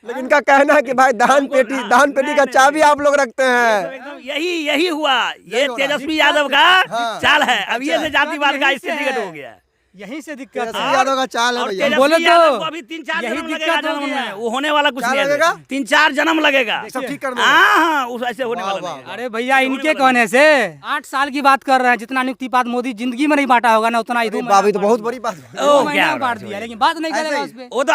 लेकिन इनका कहना है कि भाई दान पेटी का चाबी आप लोग रखते हैं। एकदम यही हुआ, ये तेजस्वी यादव का चाल है। अब ये से जातिवाद का इससे टिकट हो गया, यहीं से दिक्कत तेजस्वी है। यादव का चाल है भैया। बोले तो यादव को अभी 3-4 यही जन्म दिक्कत लगेगा हो जन्म गया। में, वो होने वाला कुछ क्या नहीं है। लगेगा? 3-4 जन्म लगेगा, सब ठीक कर देगा। हाँ, उस ऐसे होने वाह, वाला वाह, नहीं है। अरे भैया इनके कहने से 8 साल की बात कर रहे हैं, जितना नियुक्ति पात मोदी जिंदगी में नहीं बांटा होगा ना उतना ही अरे बाबी तो बहुत बड़ी बात है। ओ, महीना क्या में बांट दिया, लेकिन बात नहीं करेगा उस पे। वो तो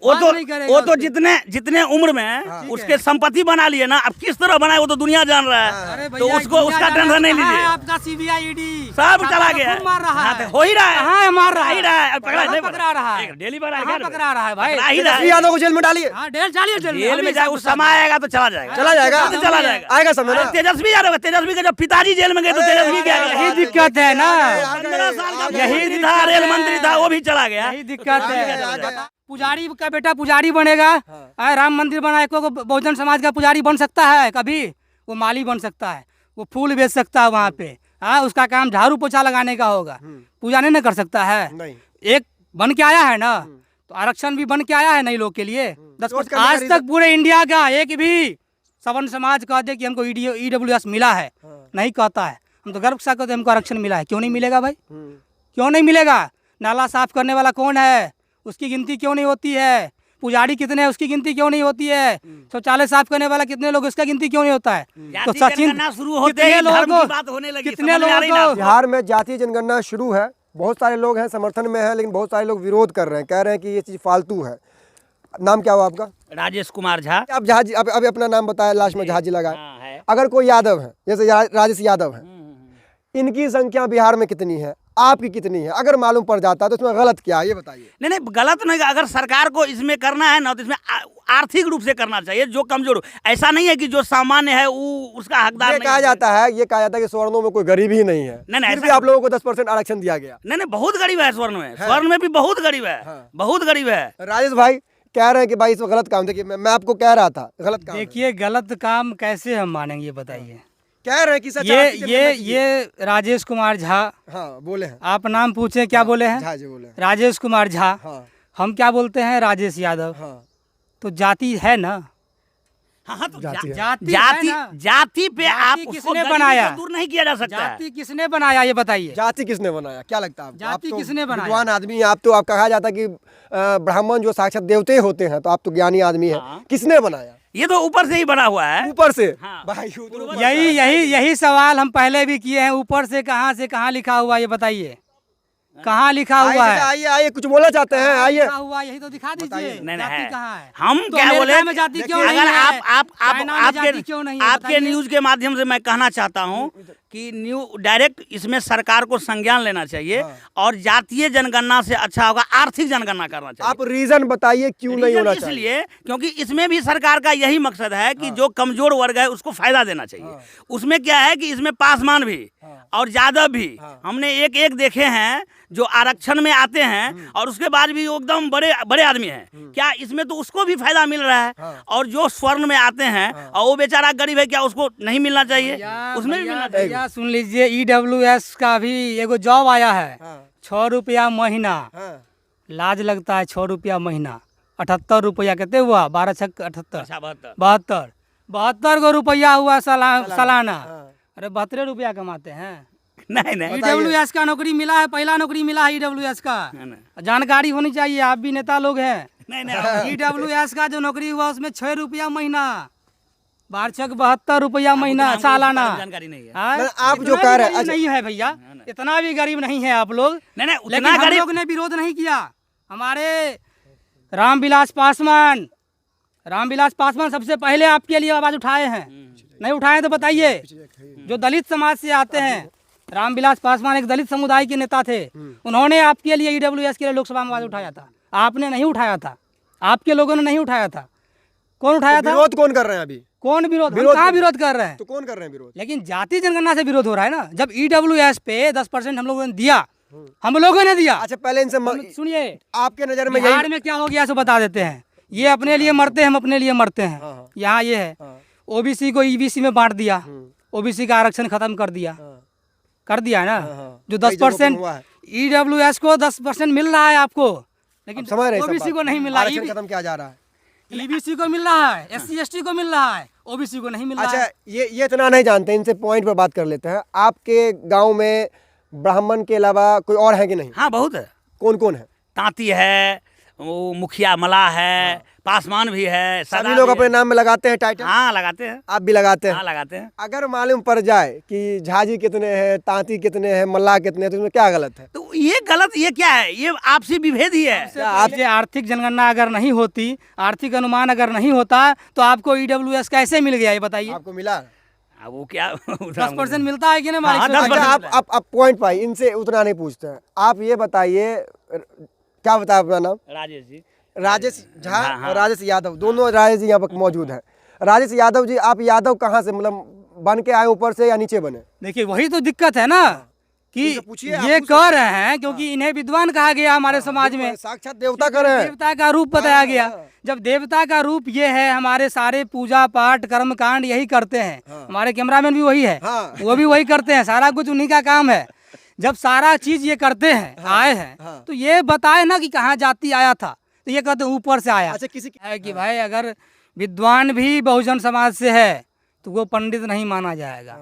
बात नहीं करेगा वो उस तो पे। जितने उम्र में उसके संपत्ति बना लिए ना, अब किस तरह बनाए वो तो दुनिया जान रहा है। अरे तो भैया, उसको उसका दुनिया टेंशन नहीं जाना है, लीजिए, आपका सीबीआई ईडी सब चला गया, मार रहा हाँ, है। तो हो ही रहा है, कहाँ है मार रहा ही रहा है, पकड़ा कहाँ नहीं पकड़ा रहा है? डेली पकड़ा है, कहाँ क्या पकड़ा रहा है भाई? पकड़ा ही रहा तेजस्वी है। यादव को जेल में डालिए। हाँ, जेल जेल में जाए, उस समय आएगा तो चला जाएगा, चला जाएगा? तो चला जाएगा, आएगा समय ना? अरे तेजस्वी यादव, तेजस्वी के जब पिताजी जेल में गए तो तेजस्वी क्या यही दिक्कत है ना, 15 साल का यही मंत्री था, रेल मंत्री था, वो भी चला गया। यही दिक्कत है। पुजारी का बेटा पुजारी बनेगा, राम मंदिर बनाए को बहुजन समाज का पुजारी बन सकता है कभी? वो माली बन सकता है, वो फूल बेच सकता है वहाँ पे, हाँ, उसका काम झाड़ू पोछा लगाने का होगा, पूजा नहीं ना कर सकता है। नहीं। एक बन के आया है ना, तो आरक्षण भी बन के आया है नई लोग के लिए। सोच कर आज तक पूरे इंडिया का एक भी सवर्ण समाज कह दे कि हमको ईडब्ल्यूएस मिला है, नहीं कहता है। हम तो गर्व के साथ कहते हैं हमको आरक्षण मिला है। क्यों नहीं मिलेगा भाई? क्यों नहीं मिलेगा? नाला साफ करने वाला कौन है, उसकी गिनती क्यों नहीं होती है? पुजारी कितने हैं, उसकी गिनती क्यों नहीं होती है? शौचालय साफ करने वाला कितने लोग, उसका गिनती क्यों नहीं होता है? तो सचिन जनगणना शुरू होते कितने ही धर्म लोगों की बात होने लगी, कितने समझ में आ रही ना? लोगों बिहार में जातीय जनगणना शुरू है, बहुत सारे लोग हैं समर्थन में है, लेकिन बहुत सारे लोग विरोध कर रहे हैं, कह रहे हैं कि ये चीज़ फालतू है। नाम क्या हुआ आपका? राजेश कुमार झा। आप झाजी अभी अपना नाम बताया, लास्ट में झाजी लगाए। हाँ, है। अगर कोई यादव है, जैसे राजेश यादव है, इनकी संख्या बिहार में कितनी है, आपकी कितनी है? अगर मालूम पड़ जाता है तो इसमें गलत क्या है, ये बताइए। नहीं, गलत नहीं। अगर सरकार को इसमें करना है ना, तो इसमें आर्थिक रूप से करना चाहिए, जो कमजोर हो। ऐसा नहीं है कि जो सामान्य है वो उसका हकदार ये नहीं कहा है। जाता है कि सवर्णों में कोई गरीब ही नहीं है, नहीं, फिर भी ऐसा आप लोगों को 10% आरक्षण दिया गया। नहीं, बहुत गरीब है स्वर्ण में, स्वर्ण में भी बहुत गरीब है, बहुत गरीब है। राजेश भाई कह रहे हैं कि भाई इसमें गलत काम। देखिए मैं आपको कह रहा था गलत काम है। देखिए गलत काम कैसे हम मानेंगे बताइए? कह रहे हैं कि सच ये राजेश कुमार झा, हाँ बोले हैं, आप नाम पूछे क्या बोले हैं? झा जी बोले हैं। राजेश कुमार झा। हाँ हम क्या बोलते हैं? राजेश यादव। हाँ तो जाति है ना, हाँ, तो जाति है। जाति जाति है ना? जाति पे आप जाति उसको किसने गरीबी बनाया? को दूर नहीं किया जा सकता है। जाति किसने बनाया ये बताइए? जाति किसने बनाया, क्या लगता है आपको? जाति आप तो किसने बनाया? विद्वान आदमी हैं, आप कहा जाता है कि ब्राह्मण जो साक्षात देवते होते हैं, तो आप तो ज्ञानी आदमी है। हाँ। किसने बनाया? ये तो ऊपर से ही बना हुआ है। ऊपर से? हाँ। भाई ऊपर यही सवाल हम पहले भी किए हैं। ऊपर से कहाँ लिखा हुआ ये बताइए? कहाँ लिखा हुआ है? आइए कुछ बोलना चाहते हैं, आइए। लिखा हुआ यही तो दिखा दीजिए। नहीं, जाति है। कहाँ है? हम तो क्या अमेरिका बोले, में जाति क्यों नहीं अगर है? चाइना में जाति आपके क्यों नहीं है? आपके बताइए। न्यूज के माध्यम से मैं कहना चाहता हूँ कि डायरेक्ट इसमें सरकार को संज्ञान लेना चाहिए और जातीय जनगणना से अच्छा होगा आर्थिक जनगणना करना चाहिए। आप रीजन बताइए क्यों नहीं होना चाहिए? इसलिए क्योंकि इसमें भी सरकार का यही मकसद है कि जो कमजोर वर्ग है उसको फायदा देना चाहिए। उसमें क्या है कि इसमें पासवान भी और यादव भी हमने एक देखे हैं जो आरक्षण में आते हैं और उसके बाद भी वो एकदम बड़े आदमी हैं। क्या इसमें तो उसको भी फायदा मिल रहा है? और जो स्वर्ण में आते हैं और वो बेचारा गरीब है, क्या उसको नहीं मिलना चाहिए? उसमें भी मिलना चाहिए। भैया सुन लीजिए, ईडब्ल्यूएस का भी एगो जॉब आया है, 6 रुपया महीना। लाज लगता है, 6 रुपया महीना, 78 रुपया कितने हुआ? 12 छक 78, 72 गो रुपया हुआ सालाना। अरे 72 रुपया कमाते हैं। नहीं ईडब्ल्यूएस का नौकरी मिला है, पहला नौकरी मिला है ईडब्ल्यूएस का। जानकारी होनी चाहिए, आप भी नेता लोग हैं। नहीं ईडब्ल्यूएस का जो नौकरी हुआ उसमें 6 रुपया महीना, 72 रुपया महीना सालाना। जानकारी नहीं है। हाँ? आप जो इतना कह भी रहे हैं गरीब नहीं है भैया, इतना भी गरीब नहीं है आप लोग। नहीं लेकिन उतना हम गरीब लोग ने विरोध नहीं किया। हमारे रामविलास पासवान सबसे पहले आपके लिए आवाज उठाए हैं। नहीं उठाए तो बताइए। जो दलित समाज से आते हैं, रामविलास पासवान एक दलित समुदाय के नेता थे। उन्होंने आपके लिए ईडब्ल्यूएस के लिए लोकसभा में आवाज उठाया था। आपने नहीं उठाया था, आपके लोगों ने नहीं उठाया था। कौन उठाया था? विरोध कौन कर रहे हैं अभी? कौन विरोध? हम कहाँ विरोध कर रहे हैं? तो कौन कर रहे हैं विरोध? लेकिन जाति जनगणना से विरोध हो रहा है ना। जब ईडब्ल्यूएस पे 10% हम लोगों ने दिया, हम लोगों ने दिया। अच्छा पहले इनसे सुनिए, आपके नजर में बिहार में क्या हो गया सो बता देते हैं। ये अपने लिए मरते हैं, हम अपने लिए मरते हैं। हाँ। यहाँ ये है, ओबीसी को ईबीसी में बांट दिया, ओबीसी का आरक्षण खत्म कर दिया है ना। जो 10% ईडब्ल्यूएस को 10% मिल रहा है आपको, लेकिन ओबीसी को नहीं मिला। आरक्षण खत्म किया जा रहा है। ईबीसी को मिल रहा है, SC ST को मिल रहा है, ओबीसी को नहीं मिल रहा अच्छा, है। ये इतना नहीं जानते, इनसे पॉइंट पर बात कर लेते हैं। आपके गांव में ब्राह्मण के अलावा कोई और है कि नहीं? हाँ बहुत है, कौन कौन है? तांती है, वो मुखिया मलाह है, पासवान भी है, सभी सरदार लोग भी अपने है। नाम में लगाते हैं टाइटल? हाँ लगाते हैं, आप भी लगाते हैं? हाँ लगाते हैं। अगर मालूम पड़ जाए कि झाजी कितने हैं, तांती कितने हैं, मल्लाह कितने हैं, तो इसमें क्या गलत है? तो ये गलत, ये क्या है, ये आपसी विभेद ही है। आप ये आर्थिक जनगणना अगर नहीं होती, आर्थिक अनुमान अगर नहीं होता, तो आपको EWS कैसे मिल गया ये बताइए? आपको मिला? अब वो क्या 10% मिलता है कि नहीं मालिक? हाँ, से? 10% अच्छा, आप पॉइंट पाई, इनसे उतना नहीं पूछते हैं। आप ये बताइए, क्या बताया अपना नाम? राजेश जी। राजेश झा हाँ, हाँ। और राजेश यादव, दोनों राजेश जी यहाँ पर मौजूद हैं। राजेश यादव जी, आप यादव कहाँ से, मतलब बन के आए ऊपर से या नीचे बने? देखिए वही तो दिक्कत है ना कि उनसे पूछिए, आप ये पूछ कह रहे हैं क्योंकि इन्हें विद्वान कहा गया हमारे समाज में, साक्षात देवता कर रहे हैं। देवता का रूप बताया गया। जब देवता का रूप ये है, हमारे सारे पूजा पाठ कर्म कांड यही करते हैं। हमारे कैमरामैन भी वही है, हाँ। वो भी वही करते हैं, सारा कुछ उन्हीं का काम है। जब सारा चीज ये करते हैं, आए हैं, तो ये बताए ना कि कहाँ जाति आया था, तो ये कहते हैं ऊपर से आया। अच्छा, किसी है कि भाई अगर विद्वान भी बहुजन समाज से है तो वो पंडित नहीं माना जाएगा,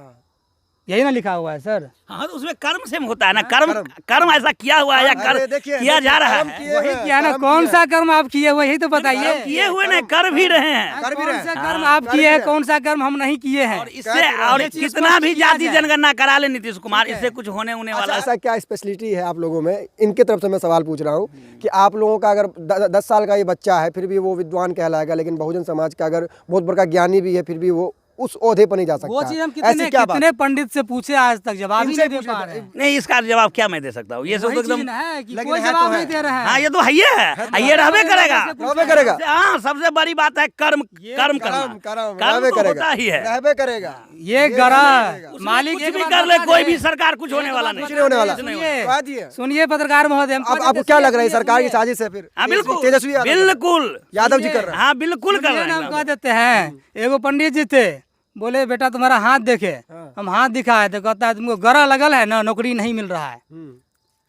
यही ना लिखा हुआ है सर। हाँ तो उसमें कर्म से होता है ना, कर्म ऐसा किया हुआ है या अरे देखिए, किया जा रहा कर्म है। किए वही हुए हैं, किया ना, कर्म कौन किए सा कर्म आप किए हुए यही तो बताइए। किए हुए नहीं, कर भी रहे हैं। कर भी कौन रहे हैं। सा कर्म आप किए हैं, कौन सा कर्म हम नहीं किए हैं। और इससे और ये चीज कितना स्पष्ट भी किया जाति जाए। जनगणना करा ले नीतीश कुमार, इससे कुछ होने अच्छा, वाला ऐसा क्या स्पेशलिटी है आप लोगों में? इनके तरफ से मैं सवाल पूछ रहा हूँ कि आप लोगों का अगर 10 साल का ये बच्चा है फिर भी वो विद्वान कहलाएगा, लेकिन बहुजन समाज का अगर बहुत बड़ा ज्ञानी भी है फिर भी वो उस ओहदे पर नहीं जा सकता? वो चीज हम ऐसी क्या बात? कितने पंडित से पूछे, आज तक जवाब ही इनसे नहीं दे पूछे पा तो- रहे हैं। नहीं, इसका जवाब क्या मैं दे सकता हूँ, ये सब वही तो चीज एकदम। ना है कि लेकिन कोई है तो जवाब है। नहीं दे रहे हैं। हाँ ये तो है, ये रहबे करेगा। रहबे करेगा। हाँ सबसे बड़ी बात है कर्म करना, कर्म रहबे तो करेगा, होता ही है। रहबे करेगा। ये गरा उसमें मालिक कुछ एक भी बात कर ले, बता कोई दे। भी सरकार कुछ होने एक वाला बात नहीं। कुछ नहीं होने वाला। सुनिए, कह दिए। सुनिए पत्रकार महोदय, हम अब कहते आपको क्या लग रहा है, सुनिए, सरकार की सुनिए। साजिश है फिर? हाँ बिल्कुल, तेजस्वी यादव बिल्कुल यादव जी कर रहे हैं। हाँ बिल्कुल कर सुनिए रहे ना, हम हैं। कह देते हैं, एगो पंडित जी थे, बोले बेटा तुम्हारा हाथ देखे, हम हाथ दिखाए तो कहता है तुमको गरा लगल है ना, नौकरी नहीं मिल रहा है,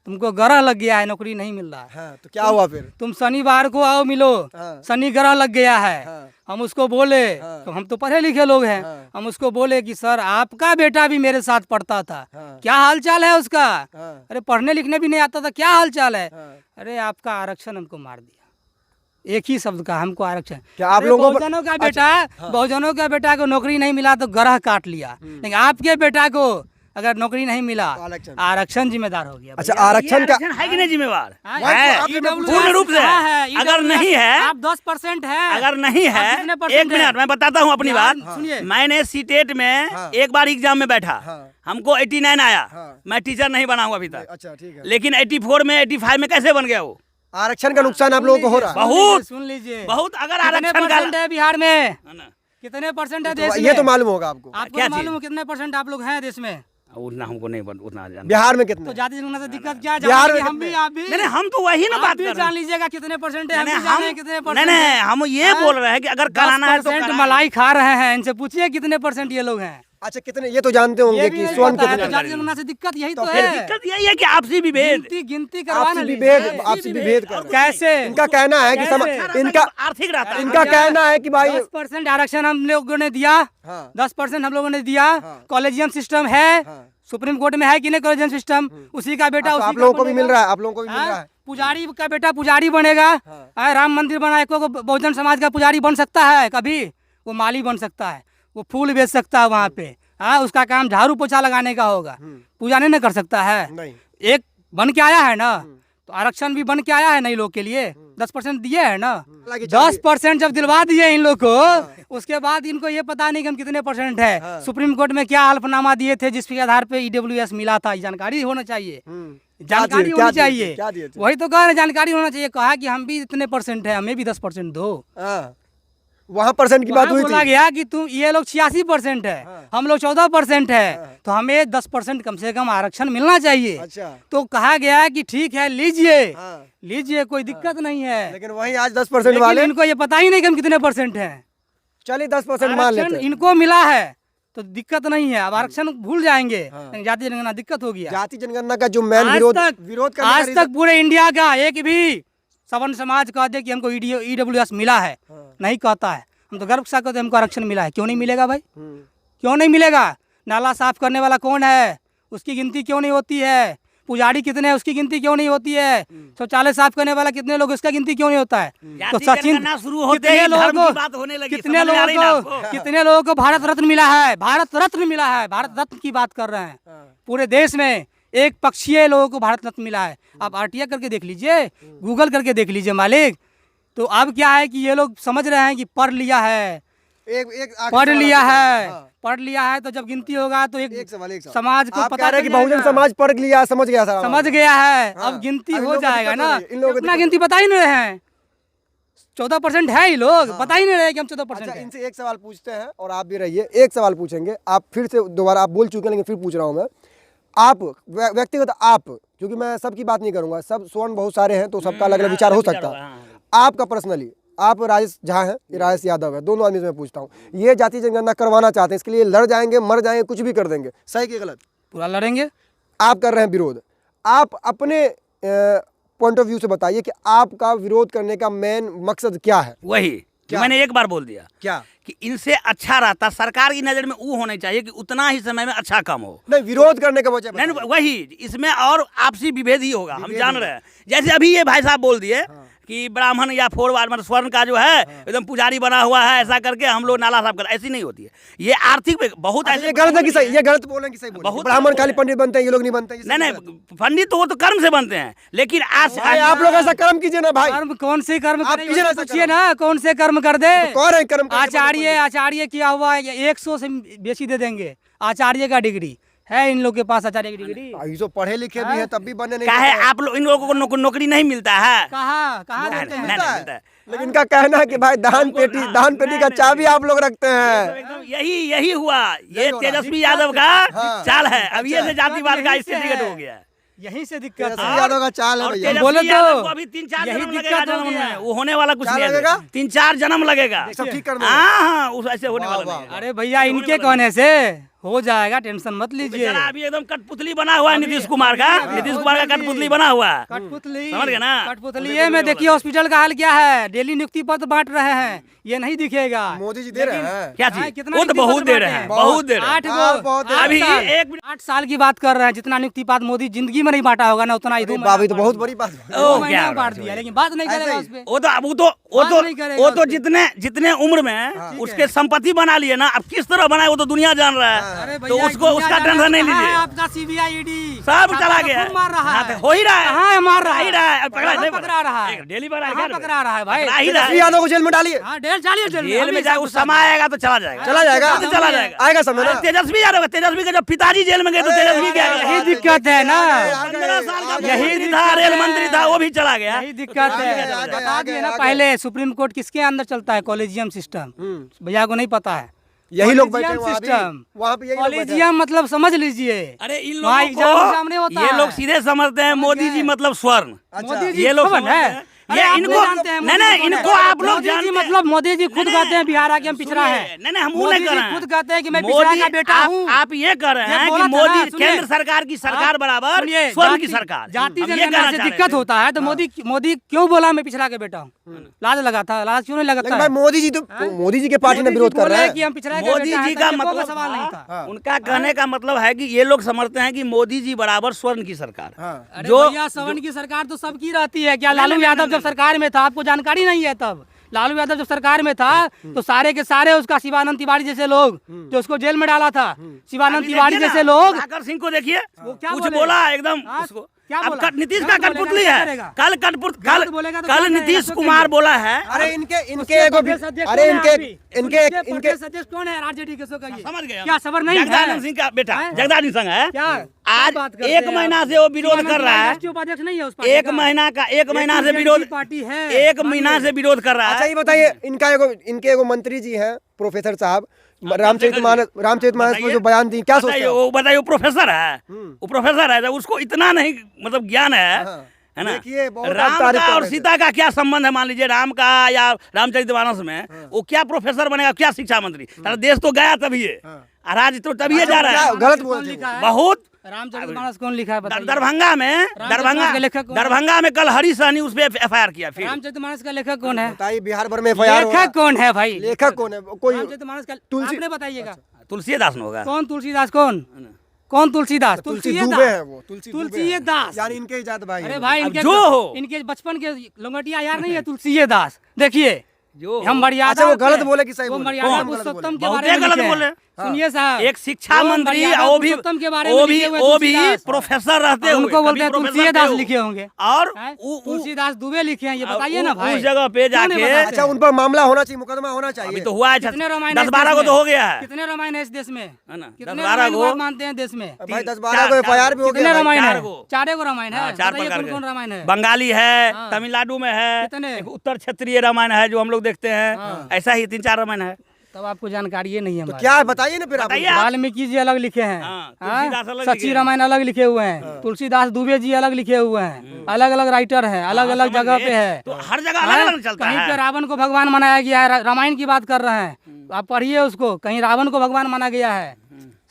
तुमको गरह लग गया है, नौकरी नहीं मिल रहा है। हाँ, तो क्या हुआ फिर? तुम शनिवार को आओ मिलो, हाँ। शनि ग्रह लग गया है। हाँ। हम उसको बोले, तो हम तो पढ़े लिखे लोग हैं, हम उसको बोले कि सर आपका बेटा भी मेरे साथ पढ़ता था, हाँ। क्या हाल चाल है उसका? हाँ। अरे पढ़ने लिखने भी नहीं आता था, क्या हाल चाल है? हाँ। अरे आपका आरक्षण हमको मार दिया, एक ही शब्द का, हमको आरक्षण। क्या आप अरे लोगों पर- बहुजनों का बेटा, बहुजनों का बेटा को नौकरी नहीं मिला तो ग्रह काट लिया, लेकिन आपके बेटा को अगर नौकरी नहीं मिला, आरक्षण। आरक्षण जिम्मेदार हो गया। अच्छा, ये आरक्षण का है कि नहीं जिम्मेवार हाँ, है, आपने पूर्ण रूप से है। अगर नहीं है, आप 10% है, अगर नहीं आप है, कितने एक परसेंट है? मिनट मैं बताता हूँ अपनी यार, बात। सुनिए। मैंने सीटेट में हाँ। एक बार एग्जाम में बैठा, हाँ। हमको 89 आया, हाँ। मैं टीचर नहीं बना हूँ अभी तक, अच्छा ठीक है। लेकिन 84 में 85 में कैसे बन गया वो? आरक्षण का नुकसान आप लोगों को हो रहा है। बहुत। सुन लीजिए, बहुत। अगर कितने आरक्षण का परसेंट है बिहार में, है ना, कितने परसेंट है तो देश में? ये तो मालूम होगा आपको। आपको क्या तो मालूम चीज? है कितने परसेंट आप लोग हैं देश में? उतना हमको नहीं उतना जानते। बिहार में कितने? तो जाति जनगणना से दिक्कत क्या है? बिहार में हम भी, कितने? आप भी, नहीं हम तो वही ना आप बात भी कर रहे जान हैं। लीजिएगा कितने परसेंट है, हम नहीं भी जाने हैं कितने नहीं परसेंट नहीं, है। हम ये हाँ? बोल रहे हैं कि अगर कराना है तो 10% कराएं। मलाई खा रहे हैं, इनसे पूछिए कितने परसेंट ये लोग हैं। अच्छा, कितने ये तो जानते होंगे ये भी कि नहीं स्वर्ण पता है, कितने? तो जाति जनगणना से दिक्कत यही तो फिर है। दिक्कत यही है कि आपसी विभेद, गिनती करवा आपसी ना विभेद, लीजिए। आपसी विभेद कर रहे हैं। कैसे? इनका कहना है कि कैसे? इनका आर्थिक रहता है। इनका कहना है कि भाई 10% आरक्षण हम लोगों ने दिया, हाँ। 10% हम लोगों ने दिया, हाँ। कॉलेजियम सिस्टम है, हाँ। सुप्रीम कोर्ट में है कि नहीं कॉलेजियम सिस्टम, उसी का बेटा तो उसी आप का लोगों को भी बनेगा। मिल रहा है, आप लोगों को भी मिल हाँ? रहा है। पुजारी का बेटा पुजारी बनेगा, राम मंदिर बनाए को बहुजन समाज का पुजारी बन सकता है कभी? वो माली बन सकता है, वो फूल बेच सकता है वहाँ पे, हाँ उसका काम झाड़ू पोछा लगाने का होगा, पूजा नहीं ना कर सकता है। नहीं। एक बन के आया है ना, तो आरक्षण भी बन के आया है ना इन लोग के लिए, 10% दिए है ना। हालांकि 10% जब दिलवा दिए इन लोग को, उसके बाद इनको ये पता नहीं कि हम कितने परसेंट है। सुप्रीम कोर्ट में क्या हल्फनामा दिए थे जिसके आधार पे EWS मिला था, ये जानकारी होना चाहिए, जानकारी क्या होनी दिए थे? चाहिए। क्या दिए थे? वही तो कह रहे, जानकारी होना चाहिए। कहा कि हम भी इतने परसेंट है, हमें भी 10% दो। हाँ, वहाँ परसेंट की बात वहाँ हुई बोला थी। गया कि तुम ये लोग 86% है, हम लोग 14% है, तो हमें 10% कम से कम आरक्षण मिलना चाहिए। अच्छा। तो कहा गया कि ठीक है लीजिए, हाँ। लीजिए कोई दिक्कत नहीं है। लेकिन वहीं आज 10% लेकिन वाले, इनको ये पता ही नहीं कि हम कितने परसेंट हैं। चलिए 10% मान आरक्षण लेते हैं। इनको मिला है तो दिक्कत नहीं है, अब आरक्षण भूल जाएंगे, लेकिन जाति जनगणना दिक्कत हो गया। जाति जनगणना का जो मेन आज विरोध तक करने का आज तक पूरे इंडिया का एक भी सवर्ण समाज कह दे कि हमको EWS मिला है, नहीं कहता है। हम तो गर्व से कहते हैं हमको आरक्षण मिला है। क्यों नहीं मिलेगा भाई? क्यों नहीं मिलेगा? नाला साफ करने वाला कौन है, उसकी गिनती क्यों नहीं होती है? पुजारी कितने हैं, उसकी गिनती क्यों नहीं होती है? शौचालय साफ करने वाला कितने लोग, इसका गिनती क्यों नहीं होता है? तो सचिन कितने लोगों को भारत रत्न मिला है, भारत रत्न मिला है, भारत रत्न की बात कर रहे हैं। पूरे देश में एक पक्षीय लोगों को भारत रत्न मिला है। आप RTI करके देख लीजिए, गूगल करके देख लीजिए मालिक। तो अब क्या है कि ये लोग समझ रहे हैं कि पढ़ लिया है, पढ़ लिया है तो जब गिनती होगा तो एक समाज को पता है कि बहुजन समाज पढ़ लिया, समझ गया सर, समझ गया है। अब गिनती हो जाएगा ना। इतना गिनती बता ही नहीं रहे हैं। 14% है ये लोग, बता ही नहीं रहे कि हम 14% अच्छा, इनसे एक सवाल पूछते हैं और आप भी रहिए, एक सवाल पूछेंगे। आप फिर से दोबारा आप बोल चुके हैं लेकिन फिर पूछ रहा हूँ मैं। आप व्यक्तिगत आप, क्योंकि मैं सबकी बात नहीं करूंगा, सब स्वर्ण बहुत सारे हैं तो सबका अलग अलग विचार हो सकता है। आपका पर्सनली, आप राजेश झा हैं, ये राजेश यादव है, दोनों आदमी से मैं पूछता हूँ, ये जाति जनगणना करवाना चाहते हैं, इसके लिए लड़ जाएंगे, मर जाएंगे, कुछ भी कर देंगे, सही कि गलत? पूरा लड़ेंगे। आप कर रहे हैं विरोध। आप अपने पॉइंट ऑफ व्यू से बताइए कि आपका विरोध करने का मेन मकसद क्या है? वही मैंने एक बार बोल दिया क्या कि इनसे अच्छा रहता, सरकार की नजर में वो होना चाहिए कि उतना ही समय में अच्छा कम हो। नहीं, विरोध करने का वजह नहीं, वही इसमें और आपसी विभेद ही होगा, हम जान रहे हैं। जैसे अभी ये भाई साहब बोल दिए कि ब्राह्मण या फोरवार्ड मतलब स्वर्ण का जो है एकदम पुजारी बना हुआ है, ऐसा करके हम लोग नाला साफ कर, ऐसी नहीं होती है ये आर्थिक बहुत ऐसे। ये गलत है कि सही? ये गलत बोल रहे हैं कि सही बोल रहे हैं? ब्राह्मण खाली पंडित बनते हैं, ये लोग नहीं बनते? नहीं, पंडित तो वो तो कर्म से बनते हैं, लेकिन आज आप लोग ऐसा कर्म कीजिए ना भाई। कर्म कौन से कर्म आप कीजिए ना, पूछिए ना, कौन से कर्म कर दे? कौन है कर्म? आचार्य किया हुआ है, 100 से बेसी दे देंगे। आचार्य का डिग्री है इन लोग के पास, आचार्य की डिग्री। जो पढ़े लिखे भी हैं तब भी बने नहीं। क्या है आप लोग, इन लोगों को नौकरी नहीं मिलता है? कहाँ देते हैं? लेकिन इनका कहना है कि भाई दान पेटी का चाबी आप लोग रखते हैं। यही हुआ, ये तेजस्वी यादव का चाल है। अब ये से जातिवाद का स्थितिगत हो गया, यहीं से दिक्कत है। यादव का चाल है भैया। बोले तो अभी 3-4 यही जन्म दिक्कत लगेगा हो जन्म गया। में, वो होने वाला कुछ नहीं लगेगा? है। 3-4 जन्म लगेगा, सब ठीक कर देंगे। हाँ, उस ऐसे होने वाला नहीं है। अरे भैया इनके कहने से हो जाएगा, टेंशन मत लीजिए। बेचारा अभी एकदम कठपुतली बना हुआ है नीतीश कुमार का, कठपुतली बना हुआ है। कठपुतली समझ गए ना? कठपुतली में देखिए हॉस्पिटल का हाल क्या है, डेली नियुक्ति पत्र बांट रहे हैं, ये नहीं दिखेगा। मोदी जी दे रहे हैं क्या चीज? वो तो बहुत दे रहे हैं, बहुत दे रहे हैं। 8 साल की बात कर रहे हैं, जितना नियुक्ति पत्र मोदी जिंदगी में नहीं बांटा होगा ना, उतना ही 2 बाबी तो बहुत बड़ी बात है। बांट दिया, लेकिन बात नहीं करेगा उस पे। वो तो जितने उम्र में उसके संपत्ति बना लिए ना, अब किस तरह बनाए वो तो दुनिया जान रहा है, तो उसको उसका टेंशन नहीं लीजिए। आपका CBI ED सब चला गया, मार रहा है, हो ही रहा है। हाँ मार रहा ही रहा है, पकड़ा रहा है, डेली पकड़ा रहा है भाई। तेजस्वी यादव को जेल में डालिए। जेल में जाए, उस समय आएगा तो चला जाएगा, चला जाएगा आएगा समय ना। तेजस्वी यादव, तेजस्वी के जब पिताजी जेल में गए तो तेजस्वी क्या, यही दिक्कत है ना, 15 साल का यही था, रेल मंत्री था, वो भी चला गया। यही दिक्कत है। बता दिए ना पहले, सुप्रीम कोर्ट किसके अंदर चलता है? Collegium system. भैया को नहीं पता है, यही लोग बैठे हैं सिस्टम। वहाँ पे, कॉलेजियम मतलब समझ लीजिए। अरे इन वहाँ लोगों एग्जाम नहीं को होता ये है। लोग सीधे समझते हैं मोदी जी मतलब स्वर्ण। मोदी जी ये लोग कौन समझते है? हैं। ये इनको नहीं, इनको आप लोग जानते हैं। मतलब मोदी जी खुद कहते हैं बिहार आके हम पिछड़ा है। नहीं, हम वो नहीं कर रहे हैं। खुद कहते हैं कि मैं पिछड़ा का बेटा हूँ। आप ये कर रहे हैं कि मोदी केंद्र सरकार की सरकार बराबर स्वर्ण की सरकार। जाति जनगणना से दिक्कत होता है तो मोदी क्यों बोला मैं पिछड़ा के बेटा हूँ? लाज लगा था, लाज क्यों नहीं लगाता? भाई मोदी जी के पार्टी ने विरोध कर रहा है कि हम पिछड़ा के मोदी जी का मतलब सवाल नहीं था। उनका कहने का मतलब है कि ये लोग समझते हैं कि मोदी जी बराबर स्वर्ण की सरकार। अरे भैया स्वर्ण की सरकार तो सबकी रहती है। क्या लालू यादव जब सरकार में था आपको जानकारी नहीं है? तब लालू यादव जब सरकार में था तो सारे के सारे उसका शिवानंद तिवारी जैसे लोग जो उसको जेल में डाला था, शिवानंद तिवारी जैसे लोग, ठाकर सिंह को देखिए, क्या कुछ बोला एकदम उसको। अब नीतीश का कठपुतली है, कल नीतीश कुमार बोला है। अरे इनके कौन है? आरजेडी के समझ गए? क्या सबर नहीं है? जगदानंद सिंह का बेटा जगदानंद सिंह है। क्या आज 1 महीना से वो विरोध कर रहा है। उपाध्यक्ष नहीं है उस 1 महीना से विरोध पार्टी है, 1 महीना से विरोध कर रहा है। अच्छा ये बताइए, इनके एगो मंत्री जी हैं प्रोफेसर साहब, रामचरितमानस में जो बयान दी, क्या सोचते हैं? वो बताइए, वो प्रोफेसर है, वो प्रोफेसर है, जब उसको इतना नहीं मतलब ज्ञान है ना। राम का और सीता का क्या संबंध है? मान लीजिए राम का या रामचरितमानस में वो क्या प्रोफेसर बनेगा, क्या शिक्षा मंत्री? देश तो गया तभी है, राज तो तभी जा रहा है। गलत बोल रहे हैं। बहुत रामचरितमानस कौन लिखा है बताइए? दरभंगा में रामचरितमानस का लेखक कौन है? दरभंगा में कल हरी सहनी उस पे FIR किया। फिर रामचरितमानस का लेखक कौन है? बताइए, बिहार भर में FIR लेखक कौन है भाई? लेखक कौन है? कोई रामचरितमानस का तुलसी- आपने बताइएगा। तुलसीदास में होगा। कौन तुलसीदास? कौन तुलसीदास? तुलसी दुबे है वो, तुलसीदास। यानी इनके ही जात भाई अरे हैं। भाई अब इनके जो हो। इनके बचपन के लंगटिया यार नहीं है तुलसीदास। देखिए जो हम मर्यादा अच्छा, वो गलत पे- बोले कि सही वो बोले? मर्यादा कौन गलत पुरुषोत्तम के बहुते बारे में गलत लिखे हैं। बोले। सुनिए साहब, एक शिक्षा वो मंत्री मर्यादा वो भी पुरुषोत्तम के बारे में लिखे हुए प्रोफेसर तुलसीदास। रहते हुए उनको बोलते हैं कभी प्रोफेसर तुलसीदास थे वो। लिखे होंगे और हैं? उ- उ- तुलसीदास दुबे लिखे हैं, ये और बताइए ना भाई। उस जगह पे क्यों नहीं जाके बताते? अच्छा, उन पर मामला होना चाहिए, मुकदमा होना अभी चाहिए। तो हुआ है कितने रामायण है इस 10-12 देश को तो में? हो गया है। कितने रामायण है इस देश में? है ना? कितने 10-12 रामायण को वाद मानते हैं देश में? भाई 10-12 चार- को FIR भी हो कितने गया भाई। रामायण है? 4 को। 4 को रामायण है। 4 बताइए प्रकार कौन कौन के रामायण है? बंगाली है, हाँ। तमिलनाडु में है, कितने? एक उत्तर क्षेत्रीय रामायण है जो हम लोग देखते हैं। हाँ। ऐसा ही 3-4 रामायण है। तब आपको जानकारी ये नहीं है तो हमारी। क्या है बताइए ना फिर आप। बताइए आप। वाल्मीकि जी अलग लिखे हैं, हाँ, हाँ? तुलसीदास अलग लिखे सच्ची हैं। रामायण अलग लिखे हुए हैं, तुलसीदास दुबे जी अलग लिखे हुए हैं, अलग अलग राइटर हैं, अलग अलग समझ जगह गए। पे है। तो हर जगह हाँ? अलग अलग चलता कहीं पे है। रावण को भगवान मनाया गया है, रामायण की बात कर रहे हैं, आप पढ़िए उसको। कहीं रावण को भगवान माना गया है,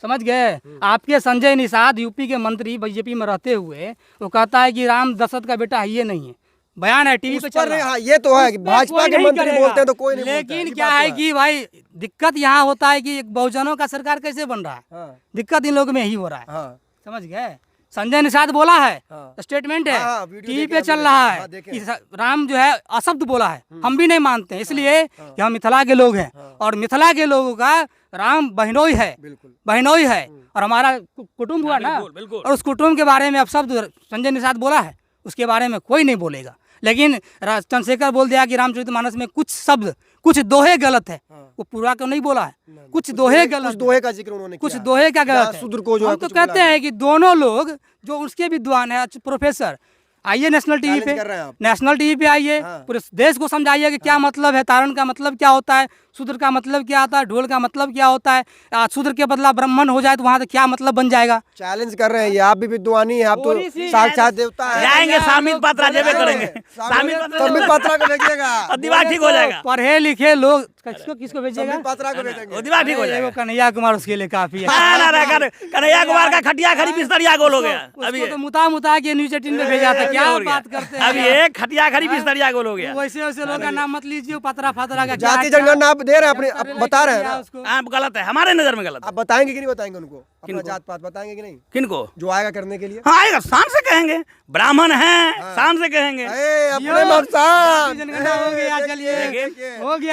समझ गए? आपके संजय निषाद यूपी के मंत्री बीजेपी में रहते हुए वो कहता है कि राम दशरथ का बेटा है, ये नहीं है। बयान है टीवी उस पे पर चल रहा है। हाँ, ये तो है कि उस पे भाजपा कोई के नहीं मंत्री करेगा। बोलते हैं तो कोई नहीं बोलता है, लेकिन ये क्या बात है तो कि भाई दिक्कत यहाँ होता है कि एक बहुजनों का सरकार कैसे बन रहा है, हाँ, दिक्कत इन लोगों में ही हो रहा है। हाँ, समझ गए? संजय निषाद बोला है, हाँ। स्टेटमेंट है, हाँ, वीडियो टीवी देखे पे हम चल लोग, रहा हाँ, है देखे। कि राम जो है अशब्द बोला है। हम भी नहीं मानते हैं, इसलिए कि हम मिथिला के लोग हैं और मिथिला के लोगों का राम बहनोई है, बिल्कुल। बहनोई है और हमारा कुटुंब हुआ ना। बिल्कुल, बिल्कुल। और उस कुटुंब के बारे में अब शब्द संजय निषाद बोला है, उसके बारे में कोई नहीं बोलेगा। लेकिन चंद्रशेखर बोल दिया कि रामचरितमानस में कुछ शब्द, कुछ दोहे गलत है, वो पूरा क्यों नहीं बोला है? कुछ दोहे गलत, कुछ दोहे का जिक्र उन्होंने कुछ किया है। दोहे का गलत जहाँ है। शूद्र को जो है हम तो कुछ बोला कहते हैं कि दोनों लोग जो उसके विद्वान है, प्रोफेसर, आइए नेशनल टीवी Challenge पे, कर रहे हैं आप। नेशनल टीवी पे आइए, हाँ। पूरे देश को समझाइए कि क्या मतलब है, तारण का मतलब क्या होता है, शूद्र का मतलब क्या होता है, ढोल का मतलब क्या होता है, शूद्र के बदला ब्राह्मण हो जाए तो वहाँ तो क्या मतलब बन जाएगा। चैलेंज कर रहे हैं ये, आप भी विद्वानी हैं, आप तो थोड़ी सी साक्षात देवता है। जाएंगे सामिल पात्रा जेबे करेंगे। सामिल सामिल पात्रा को भेजिएगा। और दिमाग ठीक हो जाएगा। पढ़े लिखे लोग किसको भेजिएगा? सामिल पात्रा को भेजेंगे। वो दिमाग ठीक हो अरे, जाएगा। वो कन्हैया कुमार उसके लिए काफी है। कन्हैया कुमार का खटिया खड़ी बिस्तरिया गोल हो गया। अभी उसको तो मुता के न्यूज 18 में भेजा था, क्या बात करते हैं? अभी एक खटिया खड़ी बिस्तरिया गोल हो गया। वैसे वैसे लोग का नाम मत लीजिए, पतरा फतरा का जाति जनगणना आप दे रहे हैं, अपने आप बता रहे हैं ना। उसको। आप गलत है, हमारे नजर में गलत है। आप बताएंगे कि नहीं बताएंगे उनको? अपना जात पात बताएंगे कि नहीं? किनको? जो आएगा करने के लिए। हाँ आएगा, शान से कहेंगे, ब्राह्मण हैं, शान से कहेंगे। ए, अपने यो, मकसद जनगणना हो गया, चलिए देखिए। हो गया।